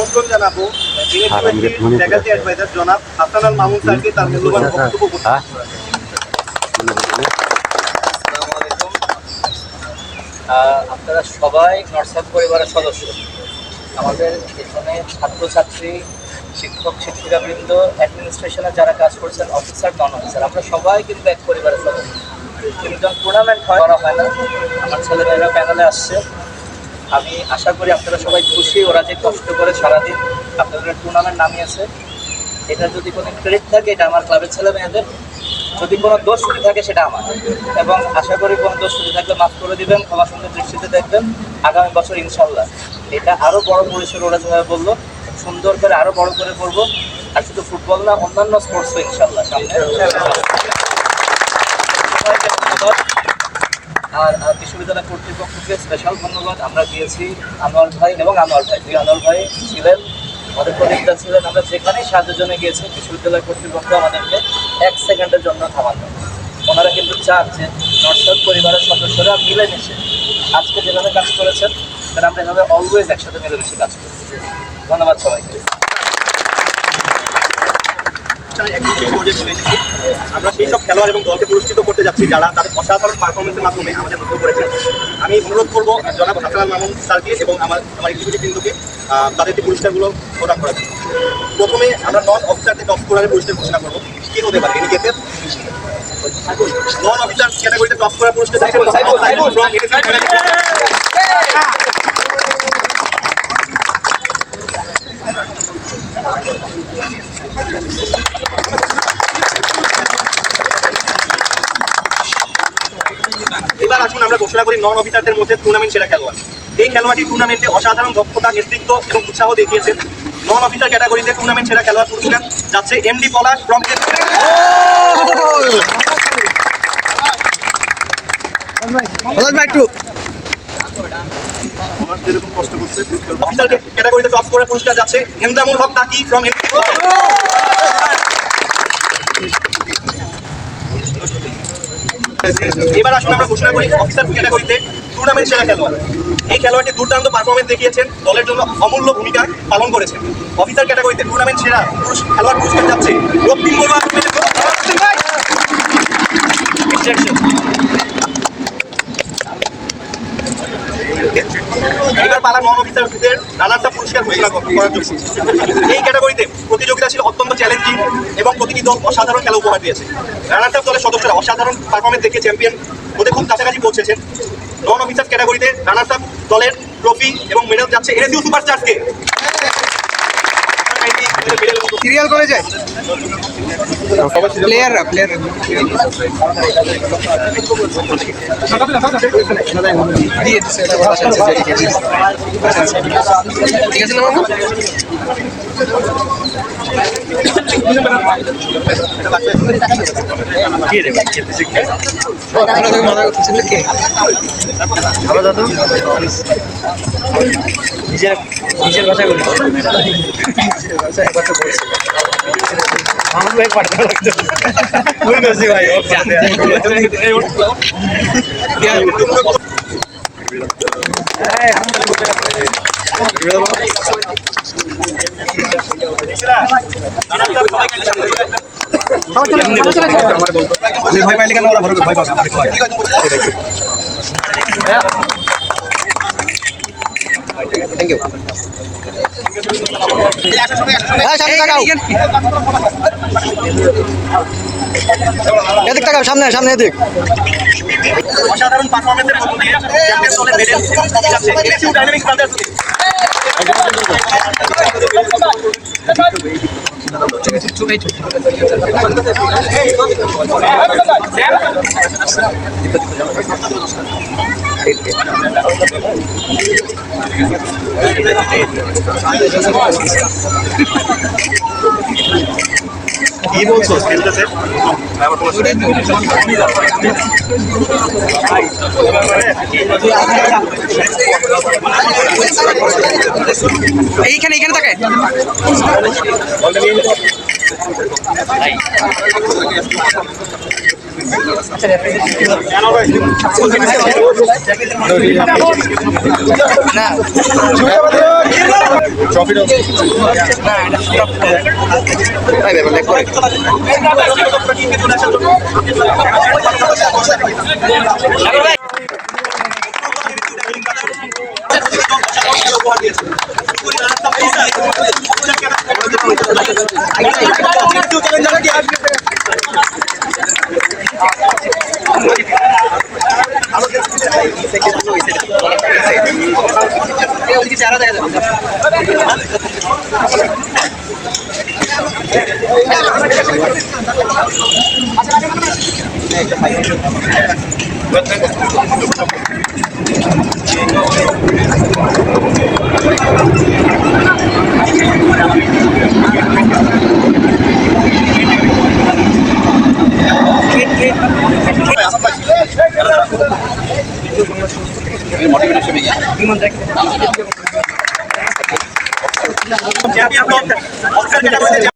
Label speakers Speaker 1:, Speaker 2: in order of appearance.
Speaker 1: আমন্ত্রণ জানাবো faculty adviser জনাব হাসান আল মামুন স্যারকে তার মূল্যবান বক্তব্য করতে।
Speaker 2: আপনারা সবাই নর্সাদ পরিবারের সদস্য। আমাদের এখানে ছাত্রছাত্রী, শিক্ষক শিক্ষিকাবৃন্দ, অ্যাডমিনিস্ট্রেশনে যারা কাজ করছেন, অফিসার নন অফিসার, আমরা সবাই কিন্তু এক পরিবারের সদস্য। কিন্তু যখন টুর্নামেন্ট করা হয় না, আমার ছেলেমেয়েরা প্যানেলে আসছে, আমি আশা করি আপনারা সবাই খুশি। ওরা যে কষ্ট করে সারাদিন আপনাদের টুর্নামেন্ট নামিয়েছে, এটা যদি কোনো ক্রেডিট থাকে এটা আমার ক্লাবের ছেলে মেয়েদের, যদি কোনো দোষ ত্রুটি থাকে সেটা আমার। এবং আশা করি কোনো দোষ ত্রুটি থাকলে মাফ করে দিবেন, ক্ষমা সুন্দর দৃষ্টিতে দেখবেন। আগামী বছর ইনশাল্লাহ এটা আরও বড় পরিসরে, ওরা যেভাবে বললো সুন্দর করে আরও বড় করে করবো। আর শুধু ফুটবল না, অন্যান্য স্পোর্টসও ইনশাল্লাহ সামনে। ধন্যবাদ। আর বিশ্ববিদ্যালয় কর্তৃপক্ষকে স্পেশাল ধন্যবাদ। আমরা গিয়েছি, আনোয়ার ভাই এবং আনোয়ার ভাই, দুই আনোয়ার ভাই ছিলেন, আমাদের কলিগরা ছিলেন। আমরা যেখানেই সাহায্যের জন্য গিয়েছি, বিশ্ববিদ্যালয় কর্তৃপক্ষ আমাদেরকে 1 সেকেন্ডের জন্য থামানো। ওনারা কিন্তু চান যে নর্সাদ পরিবারের সদস্যরা মিলেমিশে আজকে যেভাবে কাজ করেছেন, তারা আমরা এভাবে অলওয়েজ একসাথে মিলেমিশে কাজ করি। ধন্যবাদ সবাইকে।
Speaker 1: আমরা সেই সব খেলোয়াড় এবং দলকে পুরস্কৃত করতে যাচ্ছি যারা তাদের অসাধারণ পারফরমেন্সের মাধ্যমে আমাদের মুগ্ধ করেছেন। আমি অনুরোধ করবো জনাব হাসান আল মামুন স্যারকে এবং আমার এক্সিকিউটিভ বৃন্দকে তাদেরকে পুরস্কারগুলো প্রদান করার জন্য। প্রথমে আমরা নন অফিসারদের টপ স্কোরারের পুরস্কার ঘোষণা করবো। কি হতে পারে এনিকেটের নন অফিসার ক্যাটাগরিতে টপ স্কোরার পুরস্কার এবার আসুন আমরা ঘোষণা করি নন অফিসারদের মধ্যে টুর্নামেন্ট সেরা খেলোয়াড়। এই খেলোয়াড়টি টুর্নামেন্টে অসাধারণ দক্ষতা, নেতৃত্ব এবং উৎসাহ দেখিয়েছেন। নন অফিসার ক্যাটাগরিতে টুর্নামেন্ট সেরা খেলোয়াড় পুরস্কার যাচ্ছে এমডি পলাশ ফ্রম অফিসার ক্যাটাগরিতে টপ স্কোরার পুরস্কার যাচ্ছে হেমদামুল হক তাকি ফ্রম এবার আসুন আমরা ঘোষণা করি অফিসার ক্যাটাগরিতে টুর্নামেন্ট সেরা খেলোয়াড়। এই খেলোয়াড়টি দুর্দান্ত পারফরমেন্স দেখিয়েছেন, দলের জন্য অমূল্য ভূমিকা পালন করেছেন। অফিসার ক্যাটাগরিতে টুর্নামেন্ট সেরা খেলোয়াড় পুরস্কার যাচ্ছে রক্তিম বড়ুয়া। এবার পালা নন অফিসারদের রানার্স আপ পুরস্কার ঘোষণা করার জন্য। এই ক্যাটাগরিতে প্রতিযোগিতা ছিল অত্যন্ত চ্যালেঞ্জিং এবং প্রতিটি দল অসাধারণ খেলা উপহার দিয়েছে। রানার্স আপ দলের সদস্যরা অসাধারণ পারফরমেন্স দেখে চ্যাম্পিয়ন হতে খুব কাছাকাছি পৌঁছেছেন। নন অফিসার ক্যাটাগরিতে রানার্স আপ দলের ট্রফি এবং মেডেল যাচ্ছে এনএসইউ সুপারস্টারকে।
Speaker 3: সিরিয়াল করে যায় প্লেয়াররা ঠিক আছে না মামা?
Speaker 2: নিজের ভাষা বলি আমার ভাই পাঠানো লাগতো বুঝতেছি ভাই
Speaker 3: ভয় পাইলে কেন ওরা ভয় পাবে থ্যাংক ইউ। এদিক তাকাও, সামনে সামনে এদিক।
Speaker 1: অসাধারণ পারফরমেন্সের মধ্য দিয়ে চ্যাম্পিয়ন দলের মেডেল যাচ্ছে এনএসইউ ডাইনামিক্স ব্রাদার্সকে। কি বলছো খেলতেছে
Speaker 3: এইখানে এইখানে থাকে
Speaker 1: चैंपियन टॉप ऑस्कर कैटेगरी से